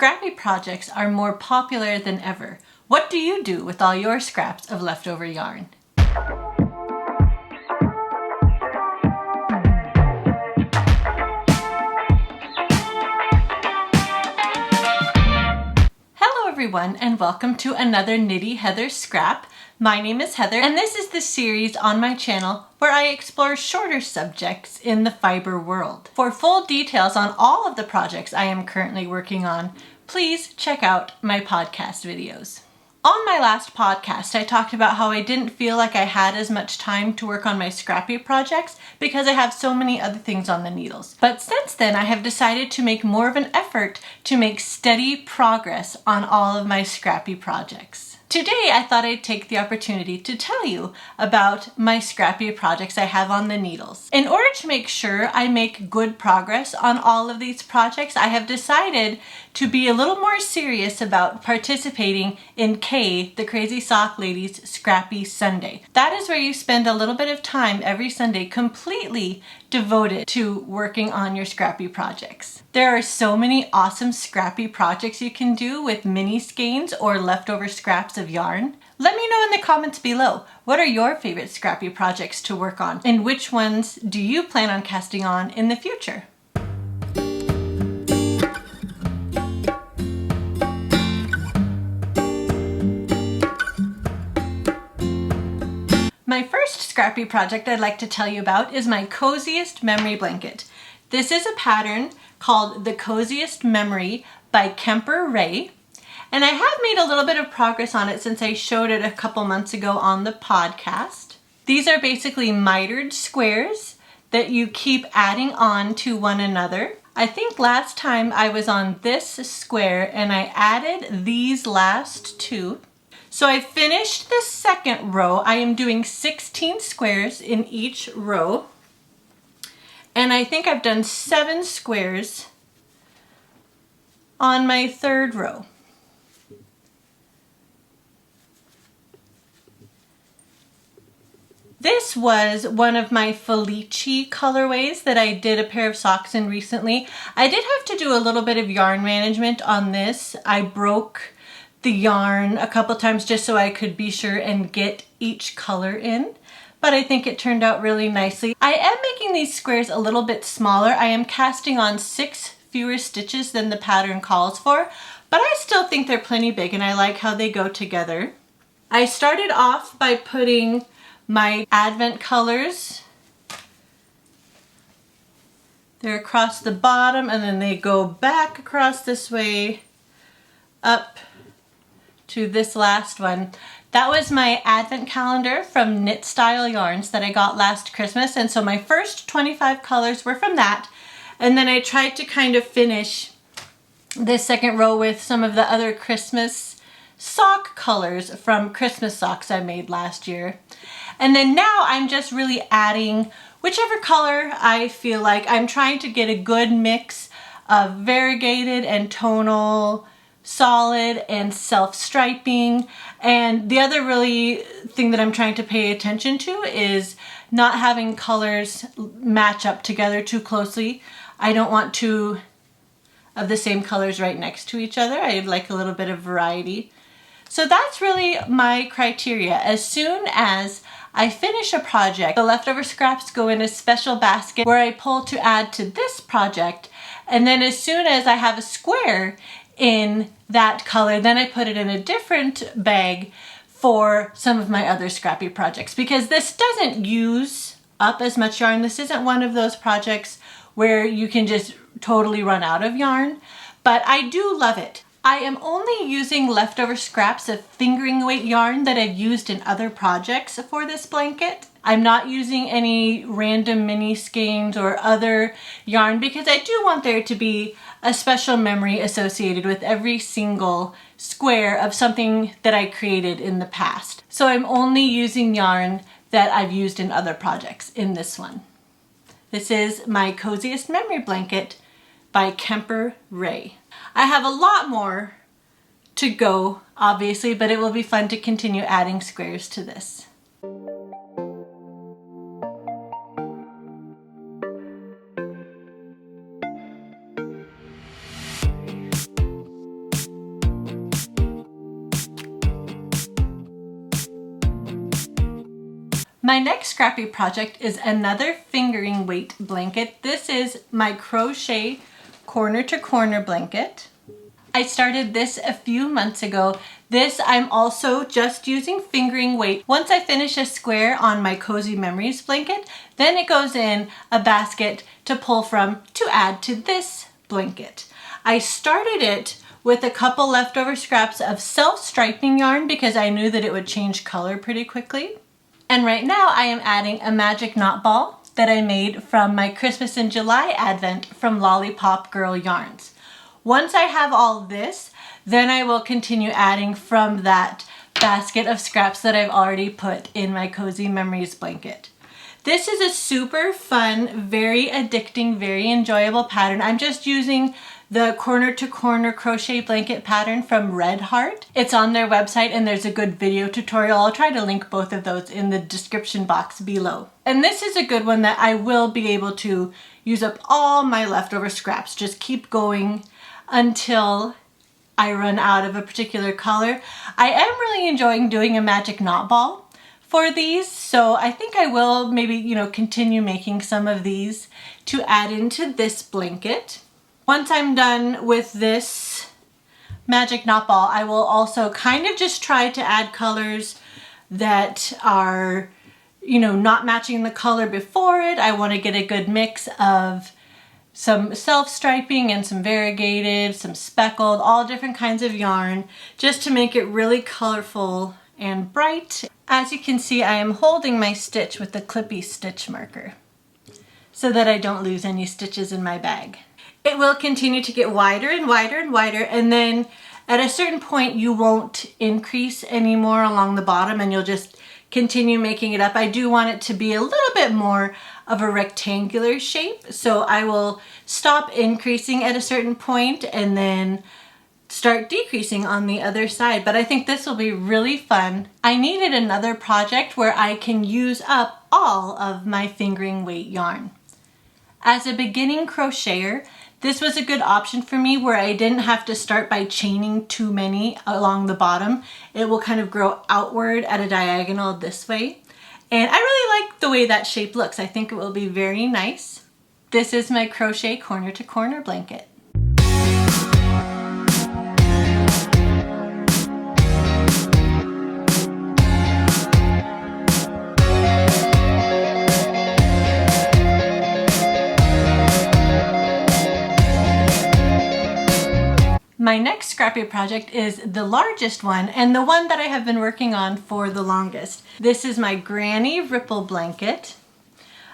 Scrappy projects are more popular than ever. What do you do with all your scraps of leftover yarn? Hello everyone and welcome to another Knitty Heather Scrap. My name is Heather and this is the series on my channel where I explore shorter subjects in the fiber world. For full details on all of the projects I am currently working on, please check out my podcast videos. On my last podcast, I talked about how I didn't feel like I had as much time to work on my Scrappy projects because I have so many other things on the needles. But since then, I have decided to make more of an effort to make steady progress on all of my Scrappy projects. Today, I thought I'd take the opportunity to tell you about my Scrappy projects I have on the needles. In order to make sure I make good progress on all of these projects, I have decided to be a little more serious about participating in K, the Crazy Sock Lady's Scrappy Sunday. That is where you spend a little bit of time every Sunday completely devoted to working on your Scrappy projects. There are so many awesome Scrappy projects you can do with mini skeins or leftover scraps of yarn. Let me know in the comments below, what are your favorite Scrappy projects to work on and which ones do you plan on casting on in the future? My first Scrappy project I'd like to tell you about is my Coziest Memory Blanket. This is a pattern called the Coziest Memory by Kemper Ray, and I have made a little bit of progress on it since I showed it a couple months ago on the podcast. These are basically mitered squares that you keep adding on to one another. I think last time I was on this square and I added these last two. So I finished the second row. I am doing 16 squares in each row. And I think I've done 7 squares on my third row. This was one of my Felici colorways that I did a pair of socks in recently. I did have to do a little bit of yarn management on this. I broke the yarn a couple times just so I could be sure and get each color in, but I think it turned out really nicely. I am making these squares a little bit smaller. I am casting on 6 fewer stitches than the pattern calls for, but I still think they're plenty big and I like how they go together. I started off by putting my Advent colors. They're across the bottom and then they go back across this way up to this last one. That was my Advent calendar from Knit Style Yarns that I got last Christmas, and so my first 25 colors were from that, and then I tried to kind of finish this second row with some of the other Christmas sock colors from Christmas socks I made last year. And then now I'm just really adding whichever color I feel like. I'm trying to get a good mix of variegated and tonal, solid and self-striping, and the other really thing that I'm trying to pay attention to is not having colors match up together too closely. I don't want two of the same colors right next to each other. I'd like a little bit of variety. So that's really my criteria. As soon as I finish a project, the leftover scraps go in a special basket where I pull to add to this project, and then as soon as I have a square in that color, then I put it in a different bag for some of my other Scrappy projects, because this doesn't use up as much yarn. This isn't one of those projects where you can just totally run out of yarn, but I do love it. I am only using leftover scraps of fingering weight yarn that I've used in other projects for this blanket. I'm not using any random mini skeins or other yarn because I do want there to be a special memory associated with every single square of something that I created in the past. So I'm only using yarn that I've used in other projects in this one. This is my Coziest Memory Blanket by Kemper Ray. I have a lot more to go, obviously, but it will be fun to continue adding squares to this. My next Scrappy project is another fingering weight blanket. This is my crochet corner to corner blanket. I started this a few months ago. This I'm also just using fingering weight. Once I finish a square on my Cozy Memories blanket, then it goes in a basket to pull from to add to this blanket. I started it with a couple leftover scraps of self-striping yarn because I knew that it would change color pretty quickly. And right now I am adding a magic knot ball that I made from my Christmas in July advent from Lollipop Girl Yarns. Once I have all this, then I will continue adding from that basket of scraps that I've already put in my Cozy Memories blanket. This is a super fun, very addicting, very enjoyable pattern. I'm just using the corner to corner crochet blanket pattern from Red Heart. It's on their website and there's a good video tutorial. I'll try to link both of those in the description box below. And this is a good one that I will be able to use up all my leftover scraps. Just keep going until I run out of a particular color. I am really enjoying doing a magic knot ball for these, so I think I will maybe, continue making some of these to add into this blanket. Once I'm done with this magic knot ball, I will also kind of just try to add colors that are, not matching the color before it. I want to get a good mix of some self-striping and some variegated, some speckled, all different kinds of yarn, just to make it really colorful and bright. As you can see, I am holding my stitch with the clippy stitch marker so that I don't lose any stitches in my bag. It will continue to get wider and wider and wider, and then at a certain point you won't increase anymore along the bottom and you'll just continue making it up. I do want it to be a little bit more of a rectangular shape, so I will stop increasing at a certain point and then start decreasing on the other side. But I think this will be really fun. I needed another project where I can use up all of my fingering weight yarn. As a beginning crocheter, this was a good option for me where I didn't have to start by chaining too many along the bottom. It will kind of grow outward at a diagonal this way. And I really like the way that shape looks. I think it will be very nice. This is my crochet corner to corner blanket. My next Scrappy project is the largest one and the one that I have been working on for the longest. This is my Granny Ripple blanket.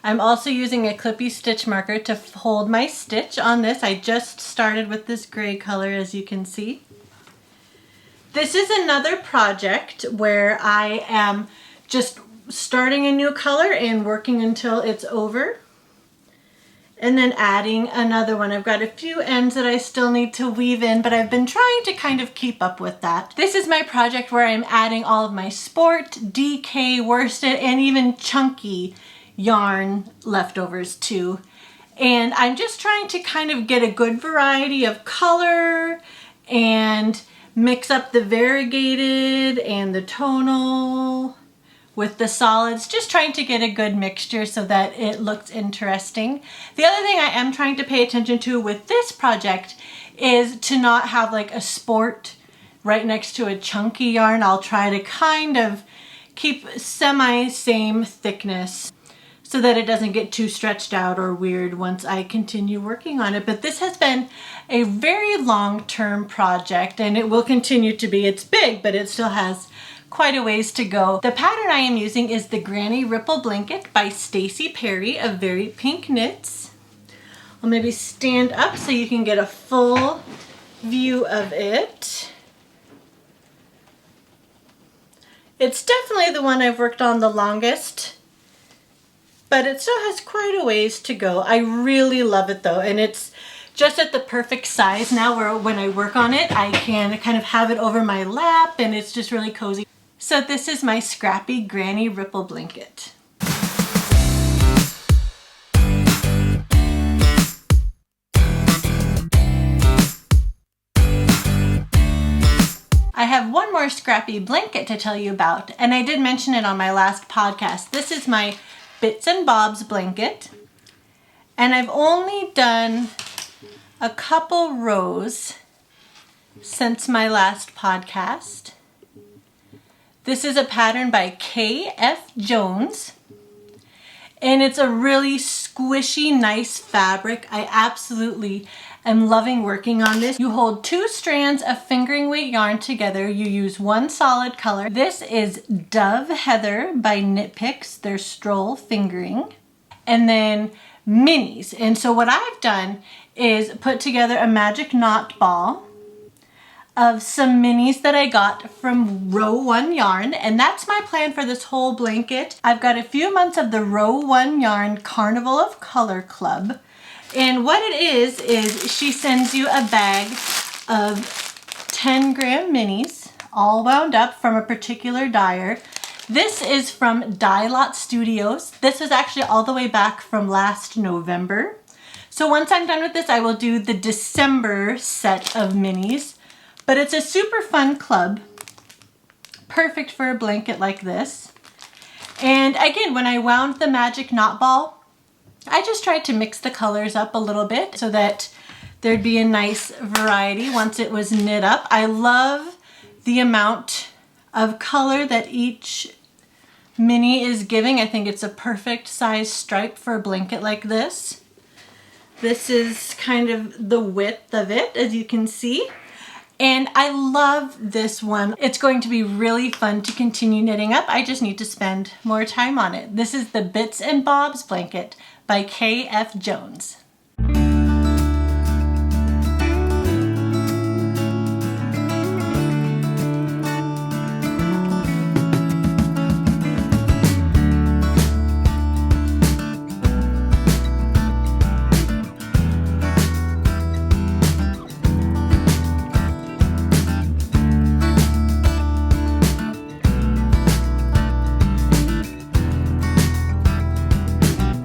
I'm also using a clippy stitch marker to hold my stitch on this. I just started with this gray color, as you can see. This is another project where I am just starting a new color and working until it's over, and then adding another one. I've got a few ends that I still need to weave in, but I've been trying to kind of keep up with that. This is my project where I'm adding all of my sport, DK, worsted, and even chunky yarn leftovers too. And I'm just trying to kind of get a good variety of color and mix up the variegated and the tonal with the solids, just trying to get a good mixture so that it looks interesting. The other thing I am trying to pay attention to with this project is to not have like a sport right next to a chunky yarn. I'll try to kind of keep same thickness so that it doesn't get too stretched out or weird once I continue working on it. But this has been a very long-term project and it will continue to be. It's big, but it still has quite a ways to go. The pattern I am using is the Granny Ripple Blanket by Stacy Perry of Very Pink Knits. I'll maybe stand up so you can get a full view of it. It's definitely the one I've worked on the longest, but it still has quite a ways to go. I really love it though, and it's just at the perfect size now where when I work on it, I can kind of have it over my lap and it's just really cozy. So this is my Scrappy Granny Ripple Blanket. I have one more Scrappy blanket to tell you about, and I did mention it on my last podcast. This is my Bits and Bobs blanket, and I've only done a couple rows since my last podcast. This is a pattern by K.F. Jones, and it's a really squishy, nice fabric. I absolutely am loving working on this. You hold 2 strands of fingering weight yarn together. You use 1 solid color. This is Dove Heather by Knit Picks, their stroll fingering. And then minis. And so what I've done is put together a magic knot ball of some minis that I got from Row 1 yarn, and that's my plan for this whole blanket. I've got a few months of the Row 1 yarn Carnival of Color Club, and what it is she sends you a bag of 10 gram minis all wound up from a particular dyer. This is from Dye Lot Studios. This was actually all the way back from last November. So once I'm done with this, I will do the December set of minis. But it's a super fun club, perfect for a blanket like this. And again, when I wound the magic knot ball, I just tried to mix the colors up a little bit so that there'd be a nice variety once it was knit up. I love the amount of color that each mini is giving. I think it's a perfect size stripe for a blanket like this. This is kind of the width of it, as you can see. And I love this one. It's going to be really fun to continue knitting up. I just need to spend more time on it. This is the Bits and Bobs blanket by K.F. Jones.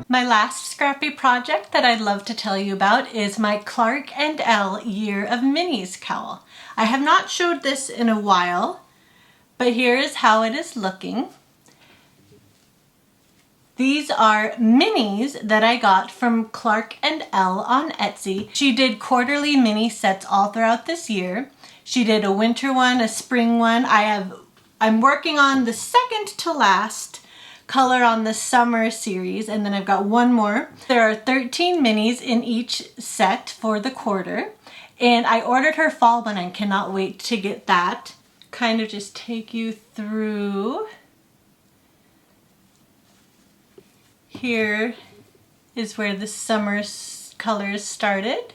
My last Scrappy project that I'd love to tell you about is my Clark & Elle Year of Minis cowl. I have not showed this in a while, but here is how it is looking. These are minis that I got from Clark & Elle on Etsy. She did quarterly mini sets all throughout this year. She did a winter one, a spring one. I'm working on the second to last color on the summer series, and then I've got one more. There are 13 minis in each set for the quarter, and I ordered her fall one and cannot wait to get that. Kind of just take you through. Here is where the summer colors started.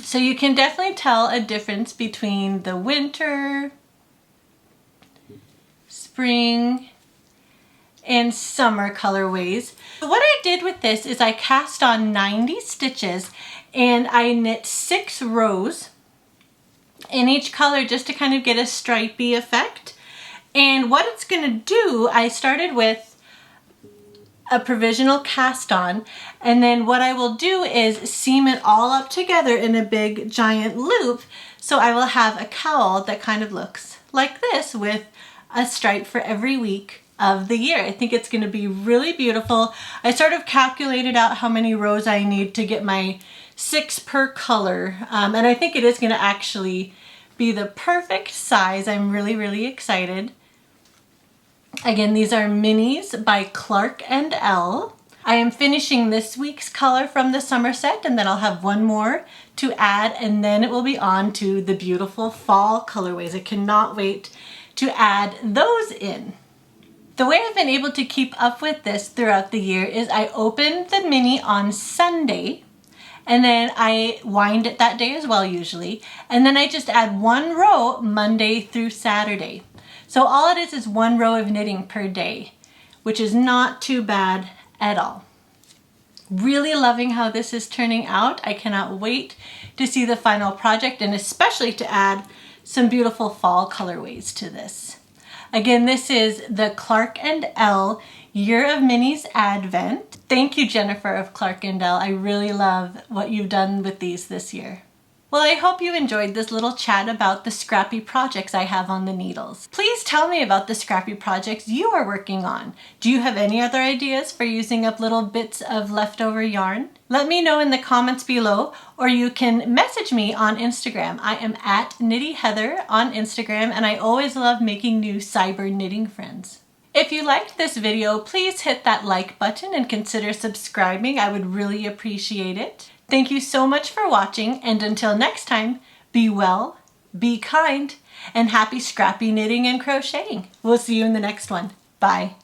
So you can definitely tell a difference between the winter, spring, and summer colorways. So what I did with this is I cast on 90 stitches and I knit 6 rows in each color just to kind of get a stripy effect. And what it's gonna do, I started with a provisional cast on, and then what I will do is seam it all up together in a big giant loop, so I will have a cowl that kind of looks like this with a stripe for every week of the year. I think it's going to be really beautiful. I sort of calculated out how many rows I need to get my 6 per color, and I think it is going to actually be the perfect size. I'm really excited. Again, these are minis by Clark & Elle. I am finishing this week's color from the summer set, and then I'll have one more to add, and then it will be on to the beautiful fall colorways. I cannot wait to add those in. The way I've been able to keep up with this throughout the year is I open the mini on Sunday, and then I wind it that day as well usually, and then I just add 1 row Monday through Saturday. So all it is 1 row of knitting per day, which is not too bad at all. Really loving how this is turning out. I cannot wait to see the final project, and especially to add some beautiful fall colorways to this. Again, this is the Clark & Elle Year of Minis Advent. Thank you, Jennifer of Clark & Elle. I really love what you've done with these this year. Well, I hope you enjoyed this little chat about the scrappy projects I have on the needles. Please tell me about the scrappy projects you are working on. Do you have any other ideas for using up little bits of leftover yarn? Let me know in the comments below, or you can message me on Instagram. I am at Knitty Heather on Instagram, and I always love making new cyber knitting friends. If you liked this video, please hit that like button and consider subscribing. I would really appreciate it. Thank you so much for watching, and until next time, be well, be kind, and happy scrappy knitting and crocheting. We'll see you in the next one. Bye.